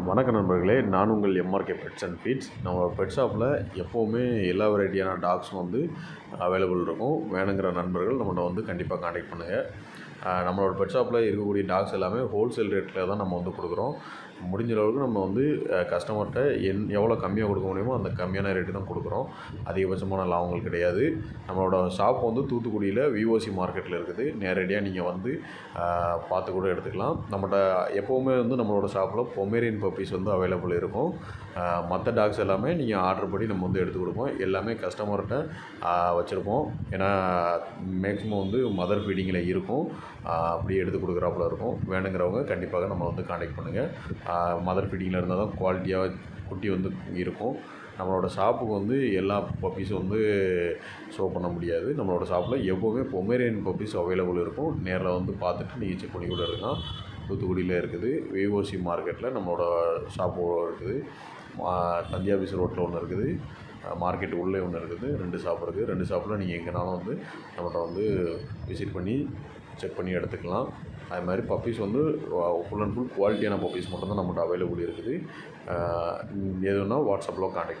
வணக்கம் நண்பர்களே, நான் உங்கள் எம்ஆர்கே பெட்ஸ் அண்ட் ஃபீட்ஸ். நம்ம பெட் ஷாப்பில் எப்போவுமே எல்லா வெரைட்டியான டாக்ஸும் வந்து அவைலபிள் இருக்கும். வேணுங்கிற நண்பர்கள் நம்மள்ட்ட வந்து கண்டிப்பாக கான்டாக்ட் பண்ணுங்கள். நம்மளோட பெட் ஷாப்பில் இருக்கக்கூடிய டாக்ஸ் எல்லாமே ஹோல்சேல் ரேட்டில் தான் நம்ம வந்து கொடுக்குறோம். முடிஞ்ச அளவுக்கு நம்ம வந்து கஸ்டமர்கிட்ட எவ்வளோ கம்மியாக கொடுக்க முடியுமோ அந்த கம்மியான ரேட்டு தான் கொடுக்குறோம். அதிகபட்சமான லாபங்கள் கிடையாது. நம்மளோட ஷாப் வந்து தூத்துக்குடியில் விஓசி மார்க்கெட்டில் இருக்குது. நேரடியாக நீங்கள் வந்து பார்த்து கூட எடுத்துக்கலாம். நம்மகிட்ட எப்போவுமே வந்து நம்மளோட ஷாப்பில் பொமேரியன் பப்பீஸ் வந்து அவைலபிள் இருக்கும். மற்ற டாக்ஸ் எல்லாமே நீங்கள் ஆர்டர் படி நம்ம வந்து எடுத்து கொடுப்போம். எல்லாமே கஸ்டமர்கிட்ட வச்சுருப்போம். ஏன்னா மேக்ஸிமம் வந்து மதர் ஃபீடிங்கில் இருக்கும். அப்படியே எடுத்து கொடுக்குறாப்புல இருக்கும். வேணுங்கிறவங்க கண்டிப்பாக நம்ம வந்து கான்டாக்ட் பண்ணுங்கள். மதர் ஃபீடிங்கில் இருந்தால் தான் குவாலிட்டியாக குட்டி வந்து இருக்கும். நம்மளோட ஷாப்புக்கு வந்து எல்லா பப்பீஸும் வந்து ஷோ பண்ண முடியாது. நம்மளோட ஷாப்பில் எப்போவுமே பொமேரியன் பப்பீஸ் அவைலபிள் இருக்கும். நேரில் வந்து பார்த்துட்டு நீங்கள் செக் பண்ணி கூட எடுக்கலாம். தூத்துக்குடியில் இருக்குது. விஓசி மார்க்கெட்டில் நம்மளோட ஷாப்பு இருக்குது. தந்தி ஆஃபீஸ் ரோட்டில் ஒன்று இருக்குது. மார்க்கெட்டு உள்ளே ஒன்று இருக்குது. 2 ஷாப் இருக்குது. 2 ஷாப்பில் நீங்கள் எங்கேனாலும் வந்து நம்மகிட்ட வந்து விசிட் பண்ணி செக் பண்ணி எடுத்துக்கலாம். அது மாதிரி பப்பீஸ் வந்து ஃபுல் அண்ட் ஃபுல் குவாலிட்டியான பப்பீஸ் மட்டும்தான் நம்மகிட்ட அவைலபிள் இருக்குது. எதுனா வாட்ஸ்அப்பில் கான்டாக்ட்